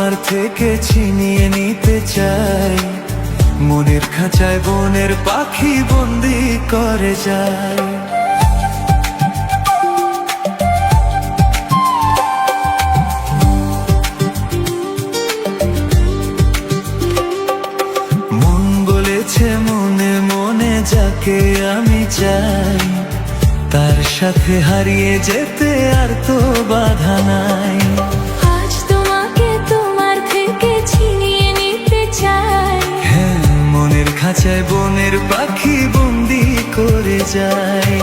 তোমার থেকে ছিনিয়ে নিতে চাই, মনের খাঁচায় বনের পাখি বন্দি করে যায়। মন বলেছে মনে মনে যাকে আমি চাই, তার সাথে হারিয়ে যেতে আর তো বাধা নাই। আজ তোমাকে তোমার থেকে ছিনিয়ে নিতে চাই, হ্যাঁ, মনের খাঁচায় বনের পাখি বন্দি করে যায়।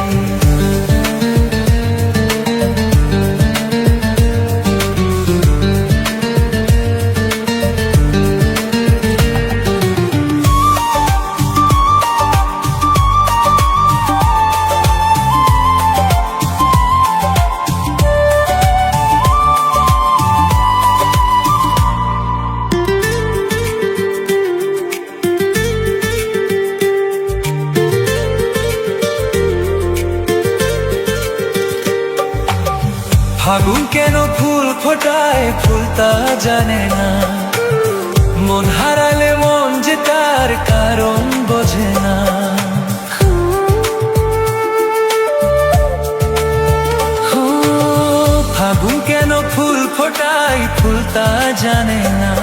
ফাগুন কেন ফুল ফোটায় ফুল তা জানে না, মন হারালে মন যে তার কারণ বোঝে না। ফাগুন কেন ফুল ফোটায় ফুল তা জানে না,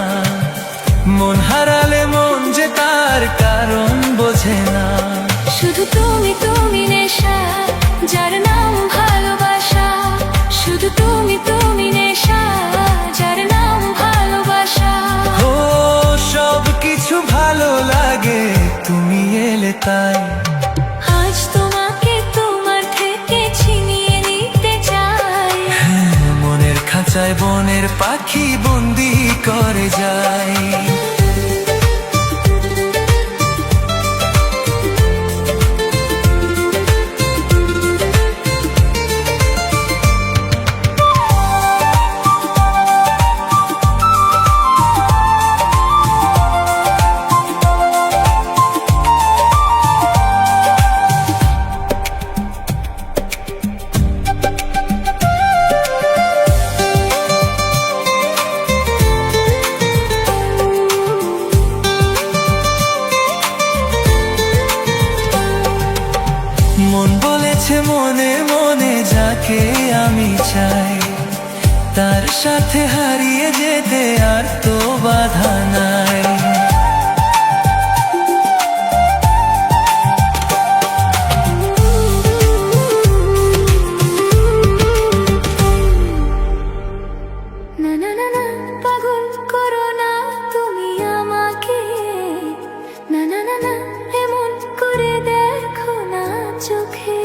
মন হারালে মন যে তার কারণ বোঝে না। শুধু তুমি তুমি নেশা, যার নাম ভালোবাসা। শুধু তুমি তুমি নেশা, যার নাম ভালোবাসা। ও সব কিছু ভালো লাগে তুমি এলে তাই। আজ তোমাকে তোমার থেকে ছিনিয়ে নিতে চাই, হ্যাঁ, মনের খাঁচায় বনের পাখি বন্দি করে যায়। মন বলেছে মনে মনে যাকে আমি চাই, তার সাথে হারিয়ে যেতে আর তো বাধা নাই। না না না না, পাগল করো না তুমি আমাকে। না না না না, এমন করে দেখো না চোখে।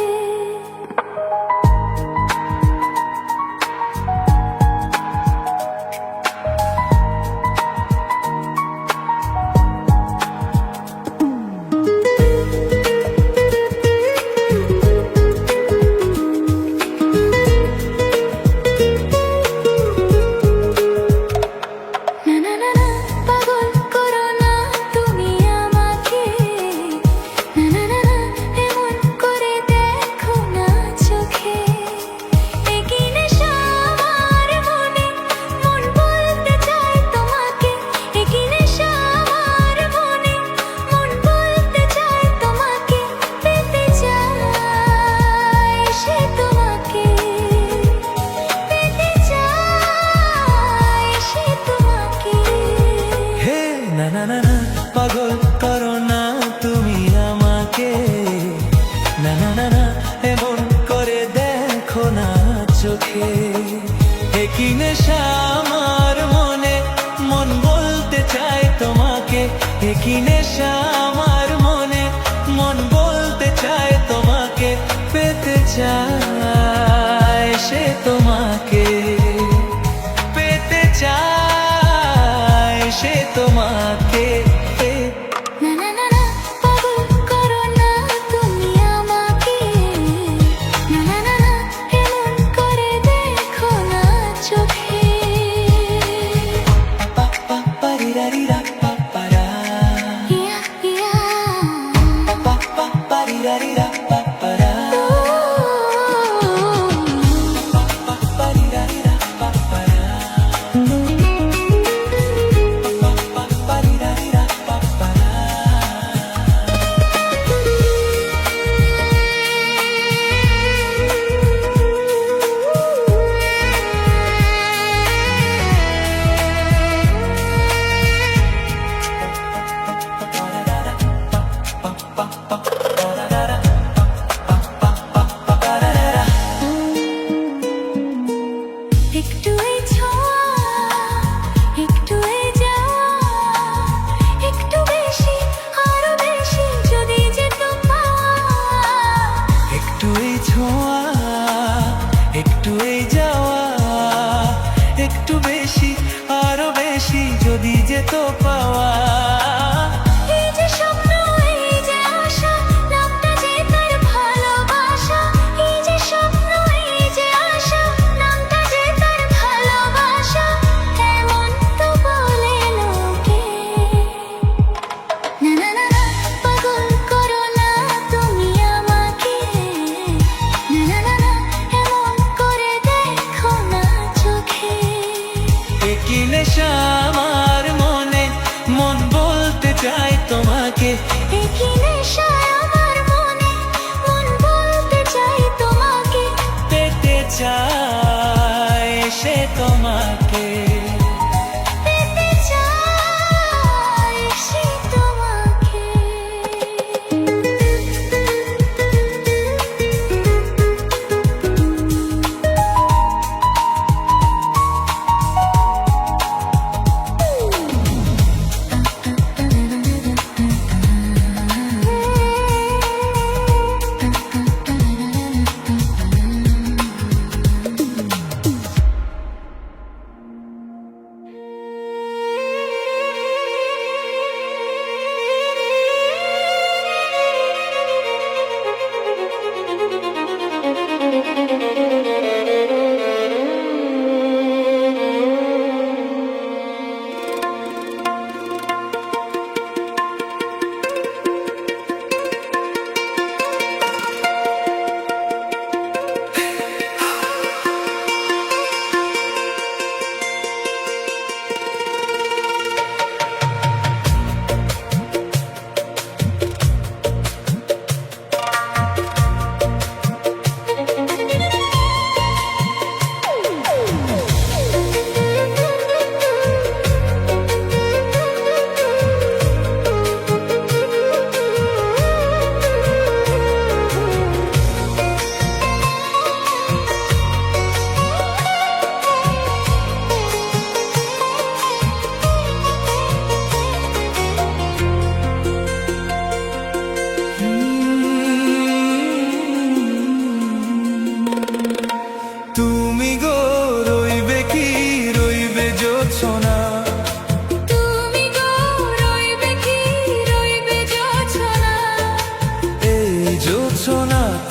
না না না না, পাগল করো না তুমি আমাকে। না না না না, এমন করে দেখো না চোখে। একই নেশা আমার মনে, মন বলতে চায় তোমাকে। একই নেশা আমার মনে, মন বলতে চায় তোমাকে। পেতে চায় সে তোমাকে, পেতে চায় সে তোমাকে। হে না না না না, পাগল করো না তুমি আমাকে। না না না না, এমন করে দেখো না চোখে। একই নেশা আমার মনে, মন বলতে চায় তোমাকে। একই নেশা আমার মনে, মন বলতে চায় তোমাকে। পেতে চায় সে তোমাকে, পেতে চায় সে তোমাকে। না না না না, পাগল করো না তুমি আমাকে। না না না না, এমন করে দেখো না চোখে। পা পা পারি রা রি রা পা পা রা। ইয়া ইয়া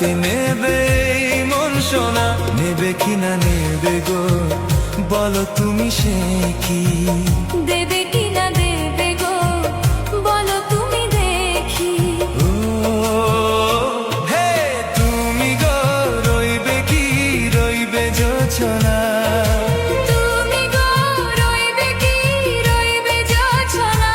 হাতে নেবে এই মন সোনা, নেবে কিনা নেবে গো, বলো তুমি সে কি? দেবে কিনা দেবে গো, বলো তুমি দেখি। ও হে তুমি গো, রইবে কি রইবে যোছনা, তুমি গো, রইবে কি রইবে যোছনা।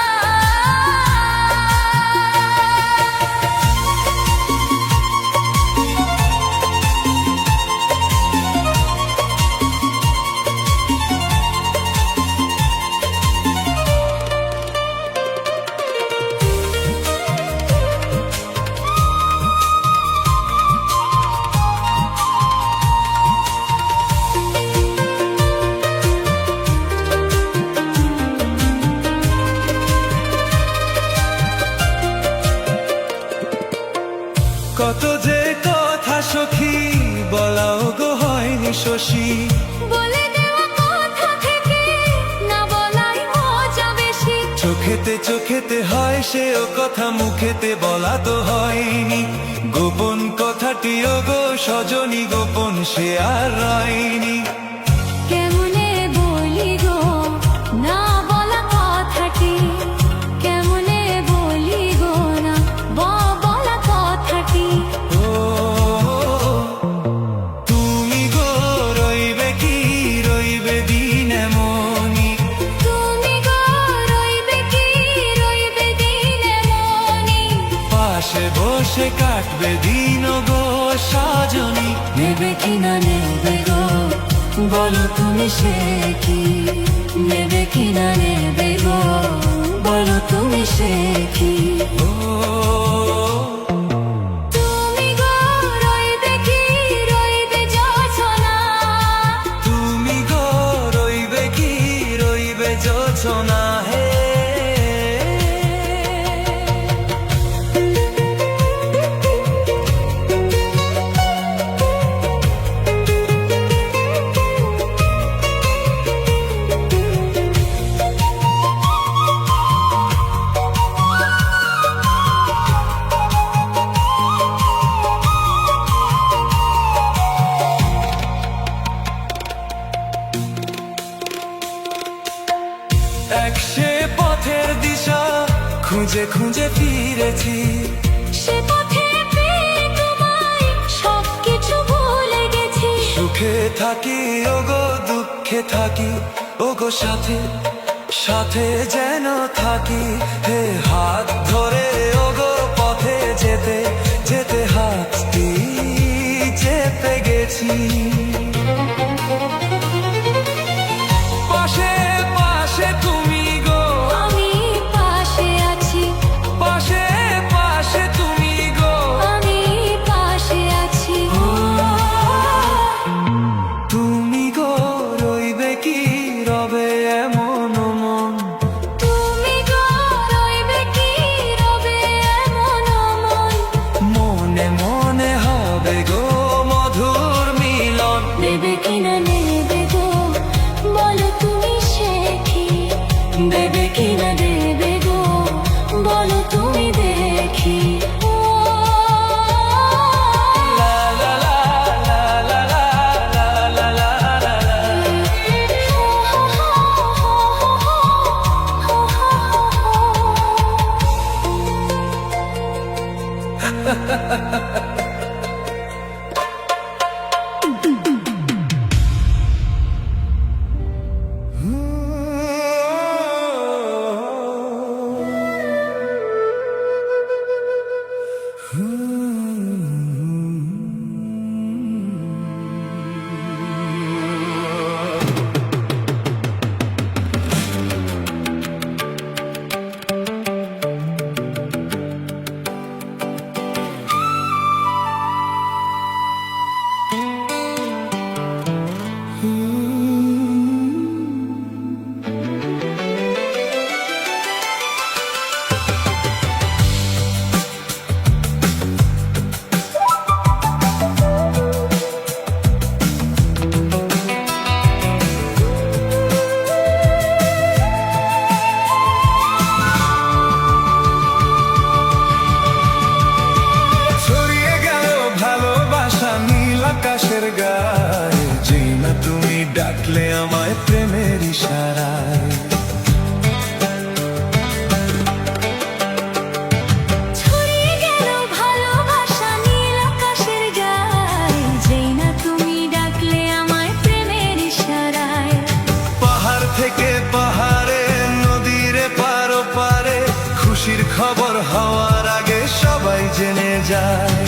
কত যে কথা সখী বলাও গো হয়নি শশী, বলে দেওয়া কথা থেকে না বলাই মজা বেশি। চোখেতে চোখেতে হয় সেও কথা, মুখেতে বলা তো হয়নি, গোপন কথাটিও গো সজনী গোপন সে আর রয়নি। কেমনে বলি গো না বলা কথাটি, কেমনে বলি গো না বলা কথাটি। ও তুমি গো, রইবে কি রইবে দিন এমনি, তুমি গো, রইবে কি রইবে দিন এমনি। পাশে বসে কাটবে দিন গো সজনী, নেবে কিনা নেবে গো, বলো তুমি সে কি? নেবে কিনা নেবে গো, বলো তুমি সে কি? ও তুমি গো, রইবে কি রইবে যোছনা, তুমি গো, রইবে কি রইবে যোছনা হে। একসে পথের দিশা খুঁজে খুঁজে ফিরেছি, সে পথে পেয়ে তোমায় সবকিছু ভুলে গেছি। সুখে থাকি ওগো দুঃখে থাকি ওগো সাথে সাথে যেন থাকি, হে হাত ধরে ওগো পথে যেতে যেতে হাতটি চেপে গেছি। পাশে পাশে তুমি গো, আমি পাশে আছি, পাশে পাশে তুমি গো, আমি পাশে আছি। তুমি গো, রইবে কি রবে এমন মন, তুমি গো, রইবে কি রবে এমন মন। মনে মনে হবে গো মধুর মিলন, দেবে কিনা নেবে গো, বলো তুমি সে কি? দেবে কিনা দেবে গো, বলো তুমি দেখি। ও লা লা লা লা লা লা লা লা লা লা। প্রেমের ইশারায়। ছড়িয়ে গেল ভালোবাসা নীল আকাশের গায়ে, যেই না তুমি ডাকলে আমায় প্রেমের ইশারায়। পাহাড় থেকে পাহাড়ে, নদীর পার পারে, খুশির খবর হওয়ার আগে সবাই জেনে যায়।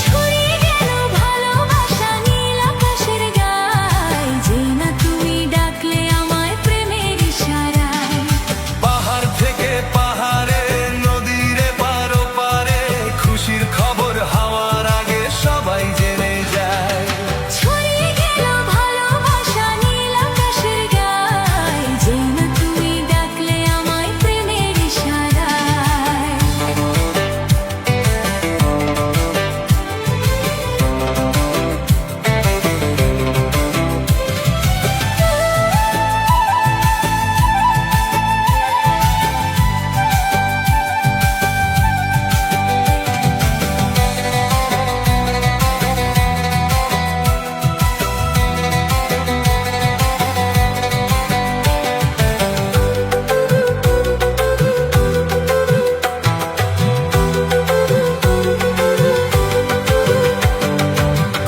ছড়িয়ে গেল ভালোবাসা নীল আকাশের গায়ে, যেই না তুমি ডাকলে আমায় প্রেমের ইশারায়। পাহাড় থেকে পাহাড়ে, নদীর পার পারে, খুশির খবর হওয়ার আগে সবাই জেনে যায়। ছড়িয়ে গেল ভালোবাসা নীল আকাশের গায়ে, যেই না তুমি ডাকলে আমায় প্রেমের ইশারায়।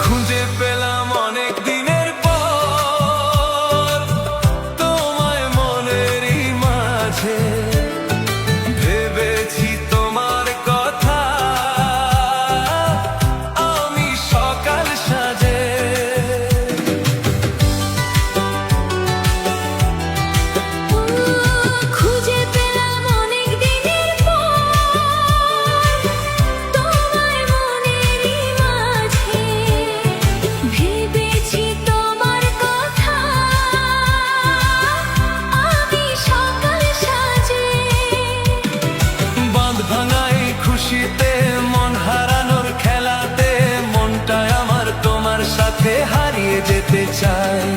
খুঁজে পেলাম অনেক দিনের পর তোমায় মনেরই মাঝে, ভেবেছি তোমার কথা আমি সকাল সাজে। খুঁজে পেলাম অনেক দিনের পর তোমায় মনেরই মাঝে, ভেবেছি তোমার কথা আমি সকাল সাজে। বাঁধ ভাঙাই খুশিতে, মন হারানোর খেলাতে, মনটায় আমার তোমার সাথে হারিয়ে যেতে চায়।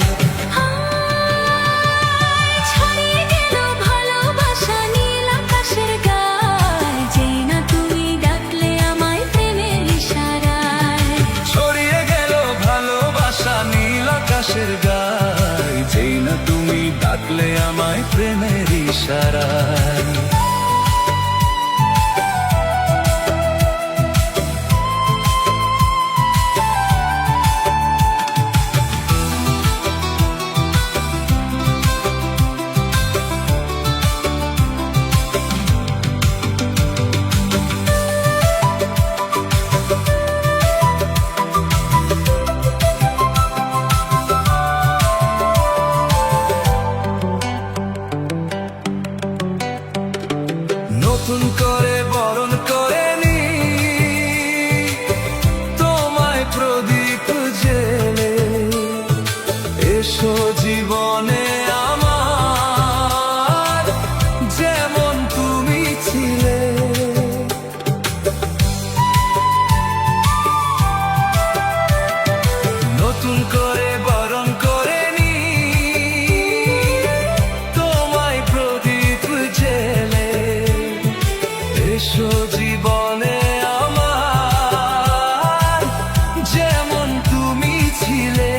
ছড়িয়ে গেল ভালোবাসা নীল আকাশের গায়ে, যেই না তুমি ডাকলে আমায় প্রেমের ইশারায়। ছড়িয়ে গেল ভালোবাসা নীল আকাশের গায়ে, যেই না তুমি ডাকলে আমায় প্রেমের ইশারায়। নতুন করে বরণ করে নি তোমায় প্রদীপ জেলে, এসো জীবনে আমার যেমন তুমি ছিলে। নতুন করে বরণ করে নি তোমায় প্রদীপ জেলে, এসো জীবনে আমার যেমন তুমি ছিলে।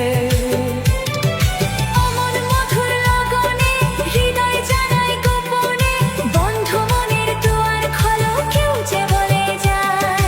অমন মধুর লগনে হৃদয় জানাই গোপনে, বন্ধ মনের দুয়ার খোলো, কেউ যে বলে যায়।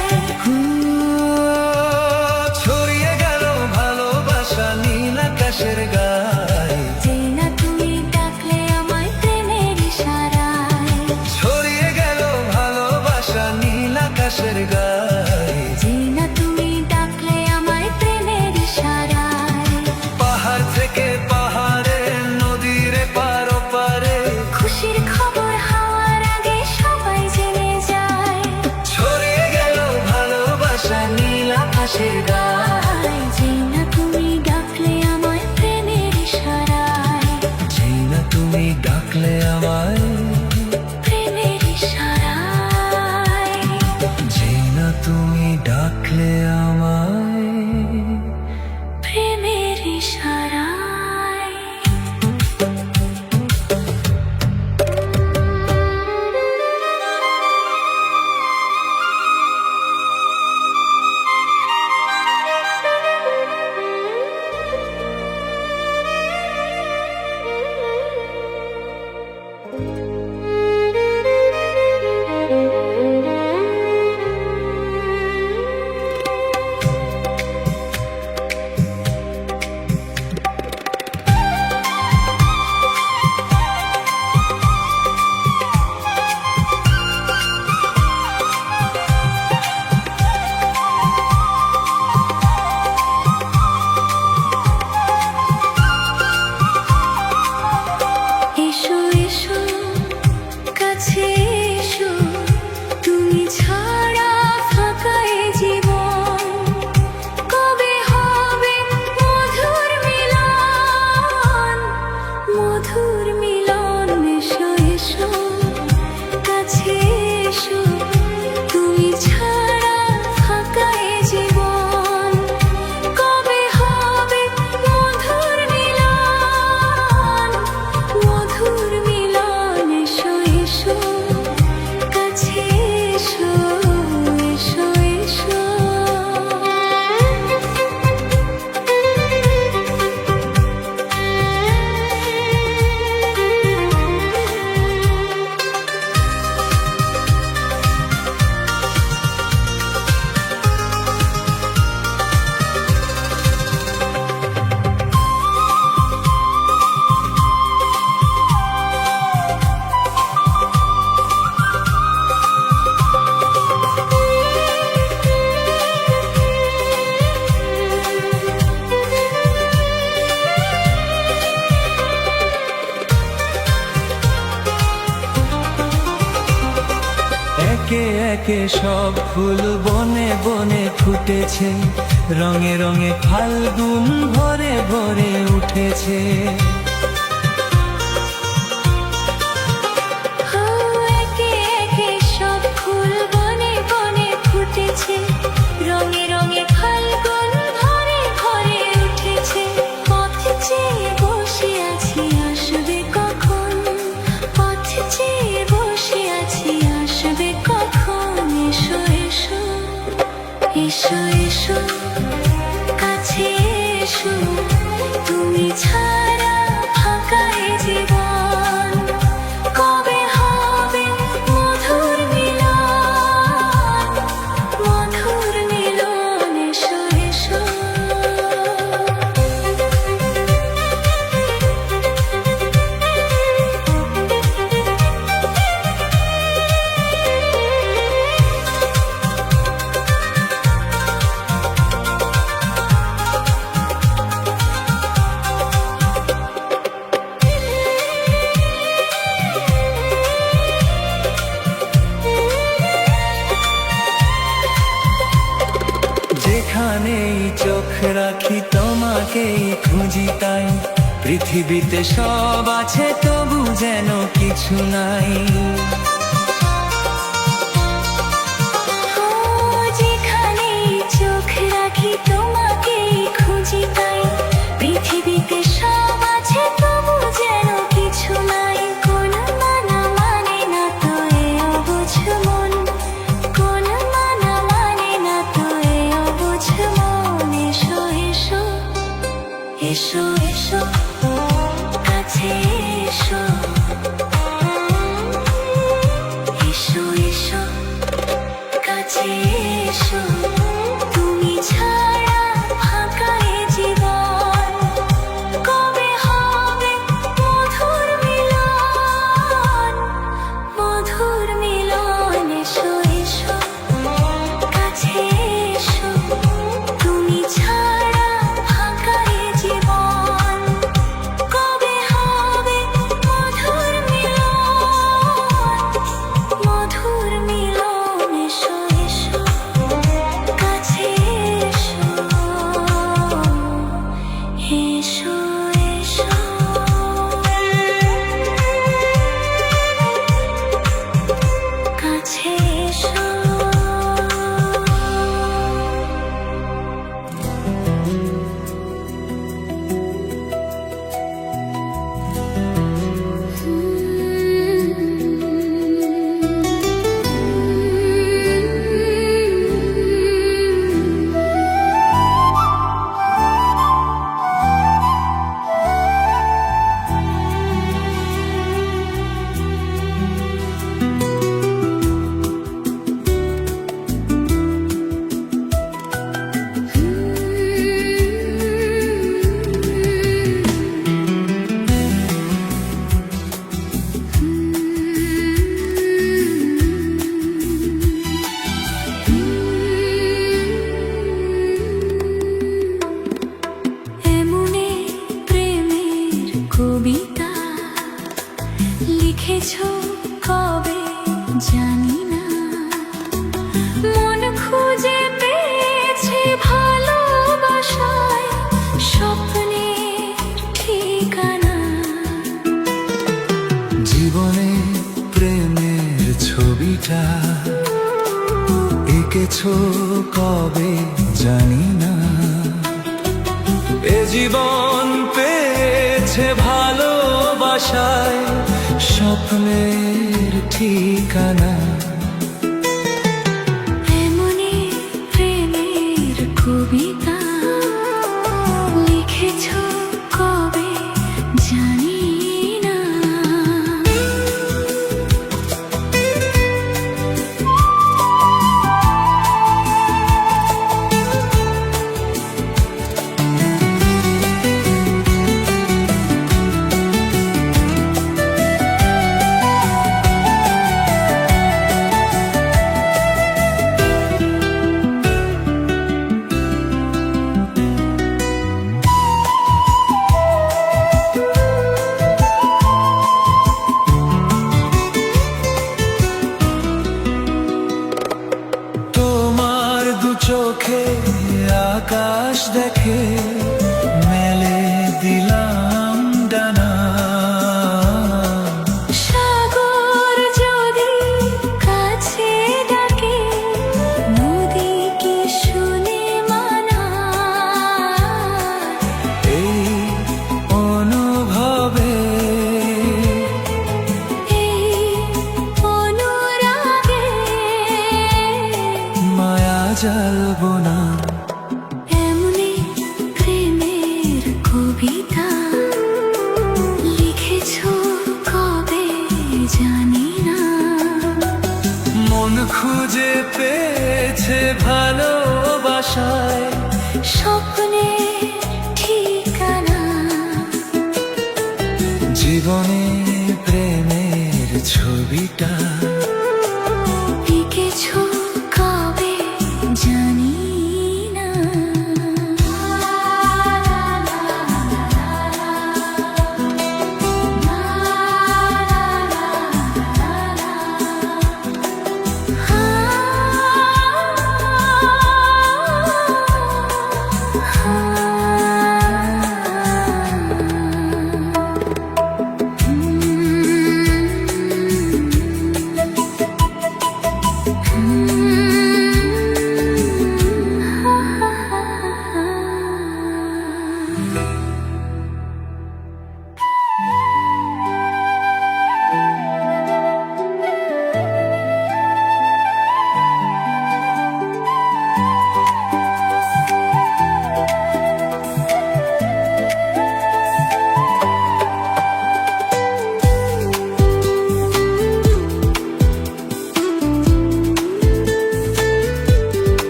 ছড়িয়ে গেল ভালোবাসা নীল আকাশের গায়ে, যেই না তুমি ডাকলে আমায় প্রেমের ইশারায়। ছড়িয়ে গেল ভালোবাসা নীল আকাশের গায়ে, যেই না তুমি ডাকলে আমায় প্রেমের ইশারায়। পাহাড় থেকে পাহাড়ে, নদীর পার পারে, খুশির খবর হওয়ার আগে সবাই জেনে যায়। ছড়িয়ে গেল ভালোবাসা নীল আকাশের গায়ে, যেই না তুমি ডাকলে আমায় প্রেমের ইশারায়। যেই না তুমি ডাকলে আমায় প্রেমের একে একে সব ফুল বনে বনে ফুটেছে, রঙে রঙে ফাল্গুন ভরে ভরে উঠেছে। একে একে সব ফুল বনে বনে ফুটেছে, রঙে রঙে ফাল্গুন ভরে ভরে উঠেছে। পথ চেয়ে বসে আছি আসবে কখন, পথ চেয়ে বসে আছি আসবে কখন। এসো এসো এসো এসো কাছে এসো, তুমি ছাড়া ফাঁকা এ জীবন। কবে হবে মধুর মিলন, মধুর মিলন। এসো এসো যেখানেই চোখ রাখি তোমাকেই খুঁজি তাই, পৃথিবীতে সব আছে তবু যেন কিছু নাই। যেখানেই চোখ রাখি তোমাকেই খুঁজি তাই, পৃথিবীতে সব আছে তবু যেন কিছু নাই। কোন মানা মানে না তো এ অবুঝ মন, কোন মানা মানে না তো এ অবুঝ মন। এসো এসো এসো এসো কাছে এসো, এসো এসো কাছে এসো, তুমি ছাড়া ফাঁকা এ জীবন। কবে হবে মধুর মিলন, মধুর মিলন। এসো এসো কাছে এসো, তুমি ছাড়া ফাঁকা এ জীবন। কবে হবে মধুর মিলন, মধুর মিলন। এসো এসো কাছে এসো, এসো এসো কাছে এসো। এমনে প্রেমের কবিতা লিখেছ কবে জানি না, মন খুঁজে পেয়েছে ভালোবাসায় স্বপ্নের ঠিকানা। জীবনে প্রেমের ছবিটা এঁকেছো কবে জানি না, এ জীবন পেয়েছে ভালোবাসায় স্বপ্নের ঠিকানা। এমনে প্রেমের কবিতা লিখেছ কবে জানি না। দেখে মেলে দিলাম ডানা। সাগর যদি কাছে ডাকে নদী কি শুনে মানা। এই অনুভবে এই অনুরাগে মায়া জ্বালবো না। এমনি প্রেমের কবিতা লিখেছ কবে জানি না। মন খুঁজে পেয়েছে ভালোবাসায় স্বপ্নে ঠিকানা। জীবনে প্রেমের ছবিটা লিখেছ কবে জানি না।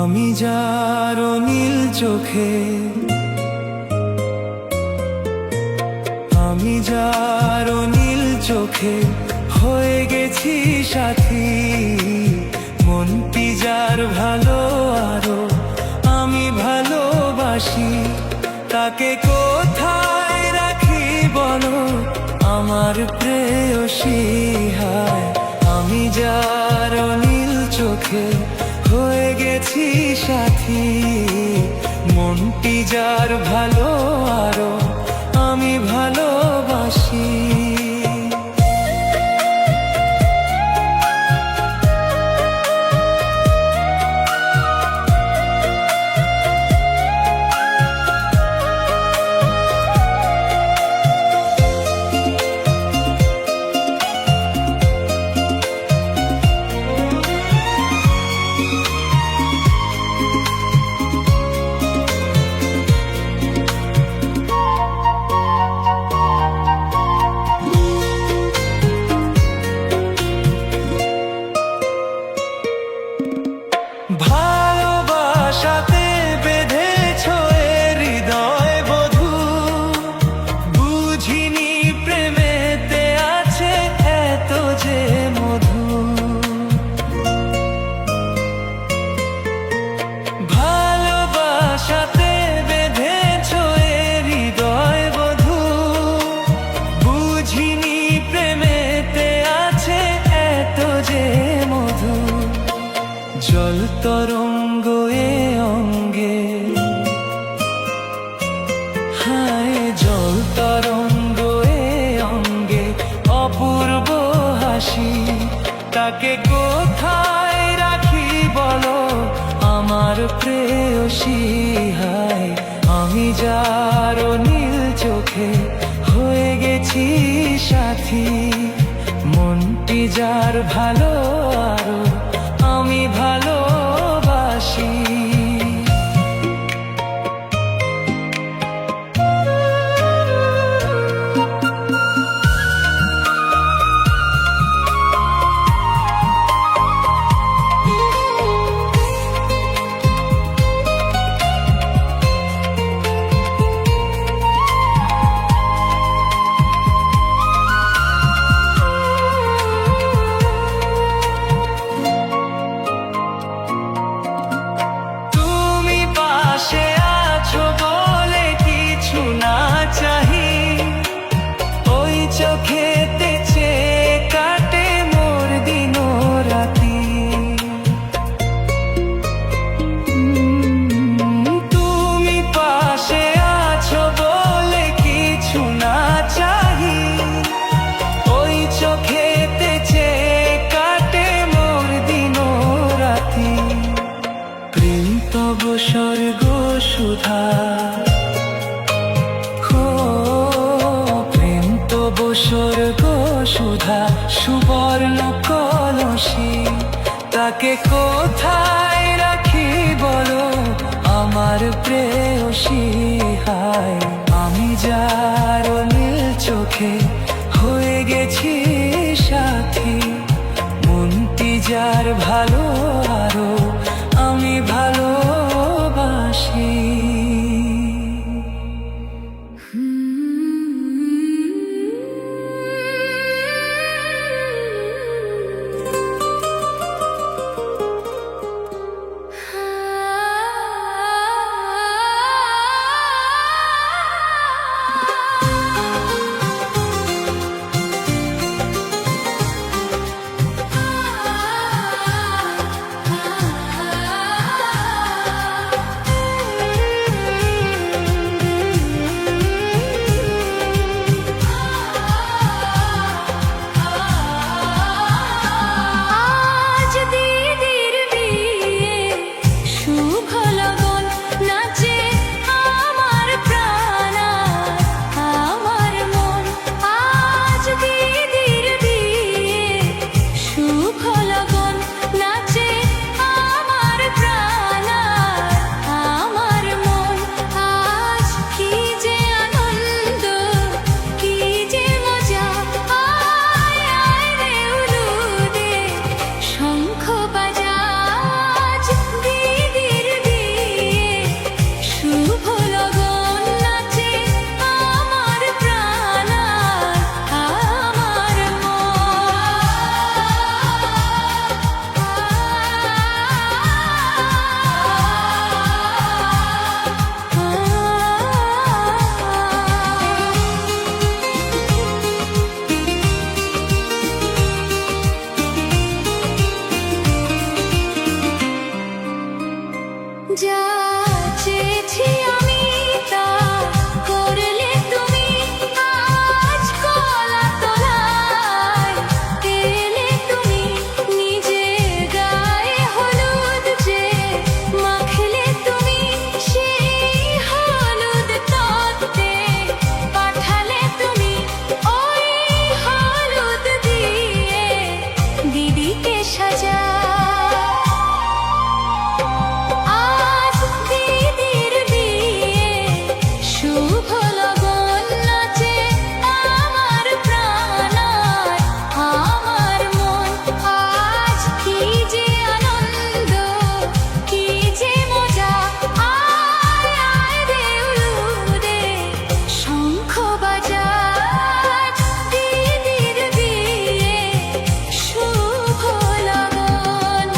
আমি যার নীল চোখে, আমি যার নীল চোখে হয়ে গেছি সাথী। মনটি যার ভালো আরো আমি ভালোবাসি, তাকে কোথায় রাখি বলো আমার প্রেয়সী। হায় আমি যার নীল চোখে হয়ে গেছি সাথী। মনটি যার ভালো আরো আমি ভালোবাসি। ভালোবাসাতে বেঁধেছ এ হৃদয় বধূ, বুঝিনি প্রেমেতে আছে এত যে মধু। ভালোবাসাতে বেঁধেছ এ হৃদয় বধূ, বুঝিনি প্রেমেতে আছে এত যে মধু। জল তরঙ্গ এ অঙ্গে, হায় জল তরঙ্গ এ অঙ্গে অপূর্ব হাসি। তাকে কোথায় রাখি বলো আমার প্রেয়সী। হায় আমি যার নীল চোখে হয়ে গেছি সাথী। মনটি যার ভালো আরো আমি ভালোবাসি। চোখেতে চেয়ে কাটে মোর দিন রাতি। তুমি পাশে আছো বলে কিছু না চাহি, ওই চোখেতে চেয়ে কাটে মোর দিন রাতি। প্রেম তব স্বর্গ সুধা, স্বর্গ সুধা সুবর্ণ কলসী। তাকে কোথায় রাখি বলো আমার প্রেয়সী। হায় আমি যার নীল চোখে হয়ে গেছি সাথী। মনটি যার ভালো আরো আমি ভালোবাসি। সাজা আজ দিদির বিয়ে শুভ লগন নাচে আমার প্রাণ আর আমার মন আজ কি যে আনন্দ কি যে মজা আয় আয় রে উলুদে শঙ্খ বাজা আজ দিদির বিয়ে শুভ লগন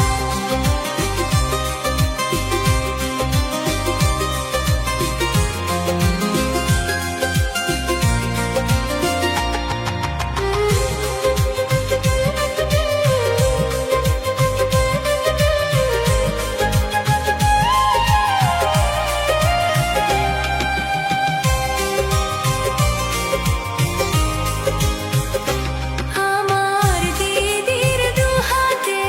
আমার দিদির দুহাতে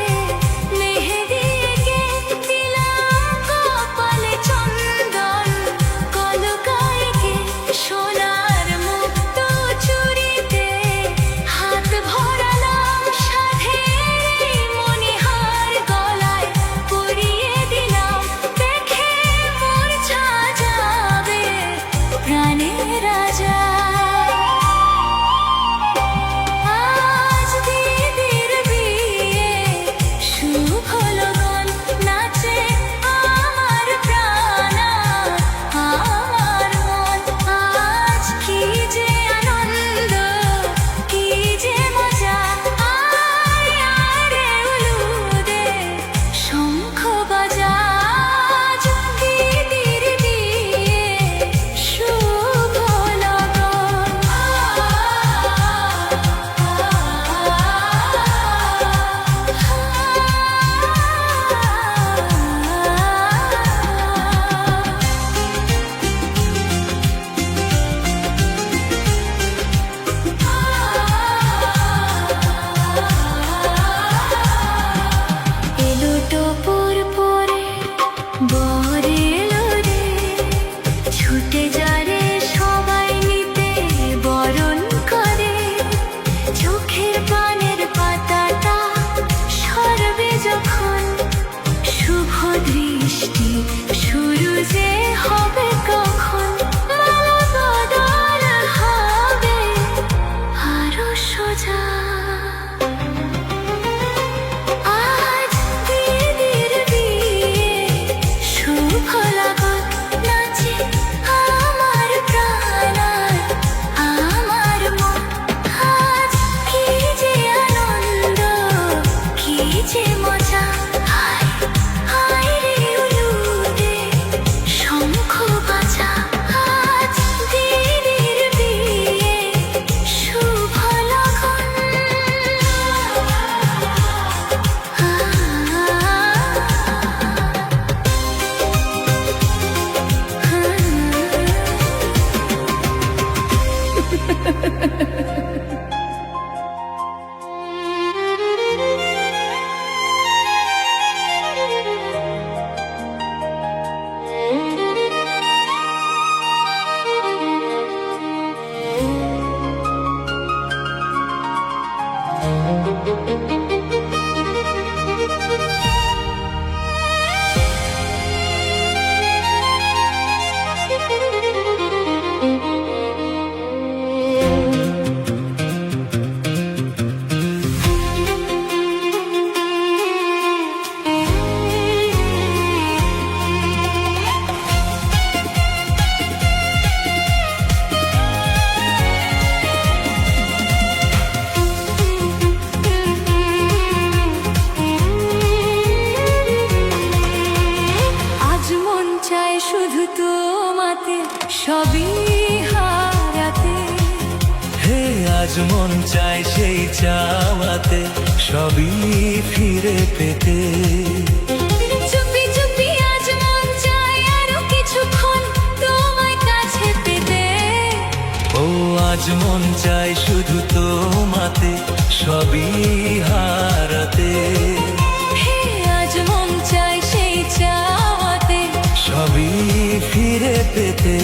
মেহেদি এঁকে দিলাম কপালে চন্দন কলকায় এঁকে সোনার মুক্ত চুড়িতে হাত ভরালাম সাধের মণিহার গলায় পরিয়ে দিলাম দেখে মূর্ছা যাবে প্রাণের রাজা আজ দিদির বিয়ে শুভ লগন নাচে আমার প্রাণ আর আমার মন আজ কি যে আনন্দ কি যে মজা আয় আয় রে উলুদে শঙ্খ বাজা আজ দিদির বিয়ে শুভ এলো টপর পরে বর এলো রে ছুটে যারে সবাই নিতে বরণ করে চোখের পানের পাতাটা সরবে যখন শুভ দৃষ্টি শুরু যে হবে কখন মালা বদল হবে আরো সোজা আজ দিদির বিয়ে শুভ লগন নাচে আমার প্রাণ আর আমার মন আজ কি যে আনন্দ কি যে মজা হায় হায় রে উলুদে শঙ্খ বাজা আজ দিদির বিয়ে শুভ লগন আজ মন চায় শুধু তোমাতে সবই হারাতে হে আজ মন চায় সেই চাওয়াতে সবই ফিরে পেতে চুপি চুপি আজ মন চায় আরো কিছুক্ষণ তোমায় কাছে পেতে ও আজ মন চায় শুধু তোমাতে সবই হারাতে হে আজ মন চায় সেই চাওয়াতে সবই ফিরে পেতে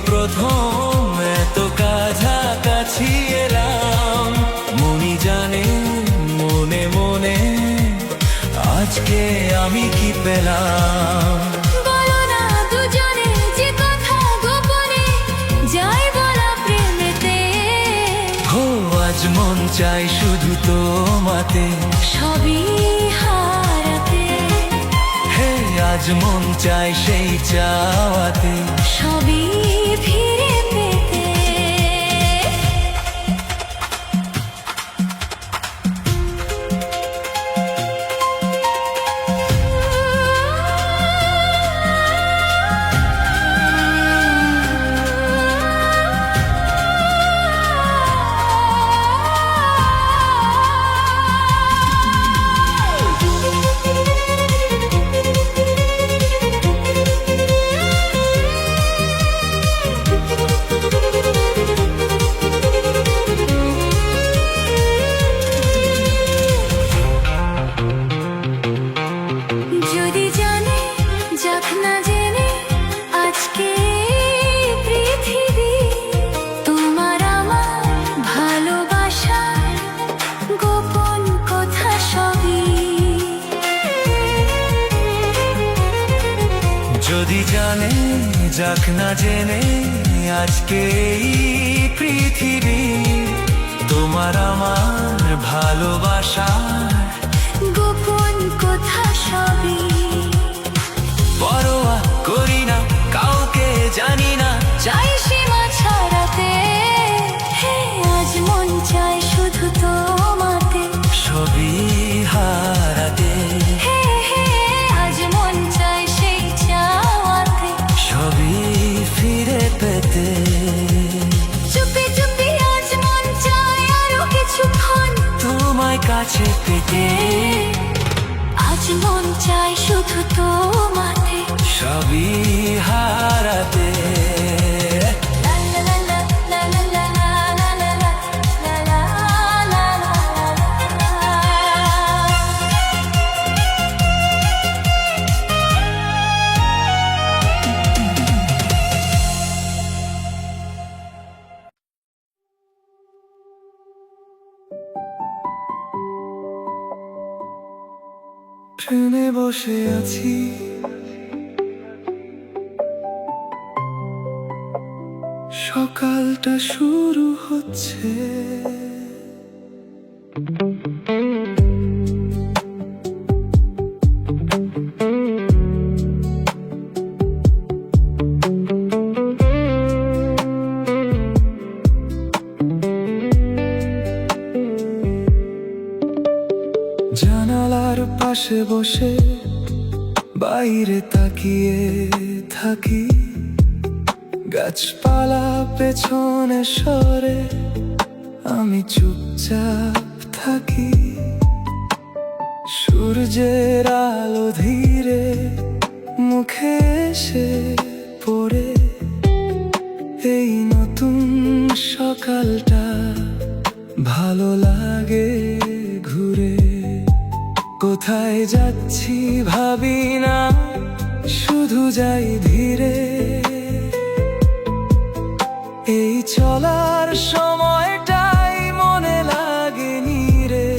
প্রথম এত কাছাকাছি এলাম, মনি জানে মনে মনে আজকে আমি কি পেলাম। বলো না দুজনে যে কথা গোপনে যাই বলা প্রেমেতে, হো আজ মন চাই শুধু তোমাতে, সবই হারাতে। হে আজ মন চাই সেই চাওয়াতে, সবই ফিরে পেতে। যদি জানে যাক না জেনে আজকে পৃথিবী, তোমার আমার ভালোবাসার গোপন কথা সবই। যদি জানে যাক না জেনে আজকে এই পৃথিবী, তোমার আমার ভালোবাসার গোপন কথা সবই। পরোয়া করি না কাউকে জানি না, চাই সীমা ছাড়াতে, হে আজ মন চাই শুধু তোমাতে, সবই হারাতে, হে হে আজ মন চাই সেই চাওয়াতে, সবই ফিরে পেতে। চুপি চুপি আজ মন চাই আরো কিছুক্ষণ তোমায় কাছে পেতে, আজ মন চাই শুধু তোমাতে। সবই হারাতে। লা লা লা লা লা লা লা লা লা লা লা লা লা ট্রেনে বসে আছি, সকালটা শুরু হচ্ছে, জানালার পাশে বসে বাইরে তাকিয়ে থাকি, গাছপালা পেছনে সরে আমি চুপচাপ থাকি। সূর্যের আলো ধীরে মুখে এসে পড়ে, এই নতুন সকালটা ভালো লাগে ঘুরে। কোথায় যাচ্ছি ভাবি না, শুধু যাই ধীরে। এই চলার সময়টাই মনে লাগেনি রে,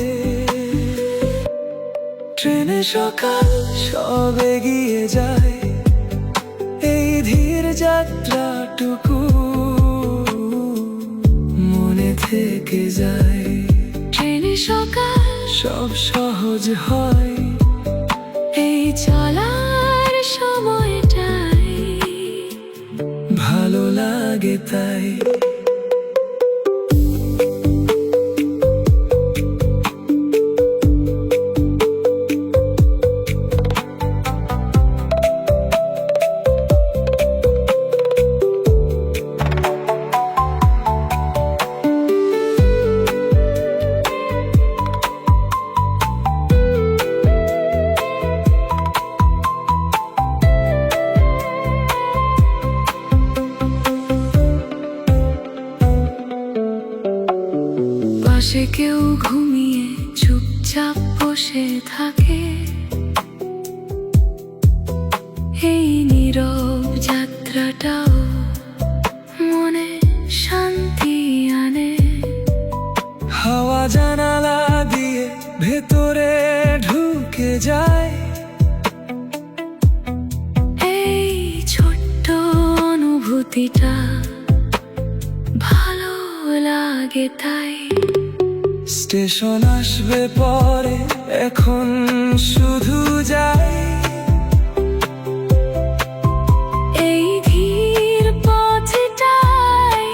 ট্রেনে সকাল সব এগিয়ে যায়, এই ধীর যাত্রাটুকু মনে থেকে যায়। ট্রেনে সকাল সব সহজ হয়, এই চলার সময়টাই ভালো লাগে তাই। পাশে কেউ ঘুমিয়ে চুপচাপ বসে থাকে, এই নীরব যাত্রাটাও অনুভূতিটা ভালো লাগে তাই। স্টেশন আসবে পরে, এখন শুধু যাই। এই ধীর পথটাই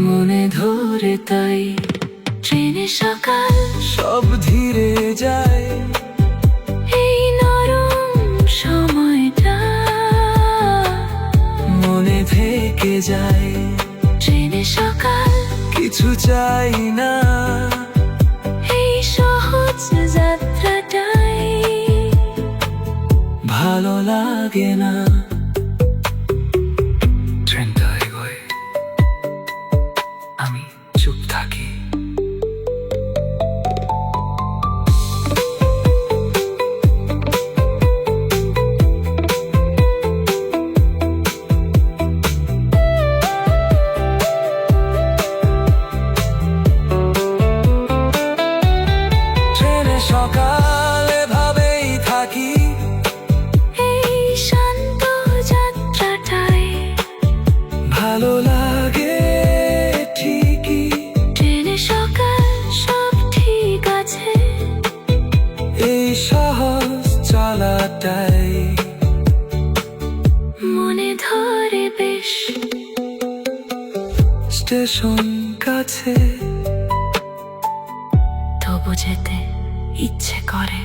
মনে ধরে তাই, ট্রেনে সকাল সব ধীরে যায়। এই নরম সময়টা মনে থেকে যায়। ট্রেনে সকাল কিছু চাই না, এই সহজ যাত্রাটাই ভালো লাগে না। ট্রেনটা এগোয়, আমি চুপ থাকি। ট্রেনে সকালে ভাবেই থাকি, এই শান্ত যাত্রাটাই ভালো লাগে ঠিকই। ট্রেনে সকাল সব ঠিক আছে, এই সহজ চলাটাই মনে ধরে বেশ। স্টেশন কাছে, তবু যেতে ইচ্ছে করে।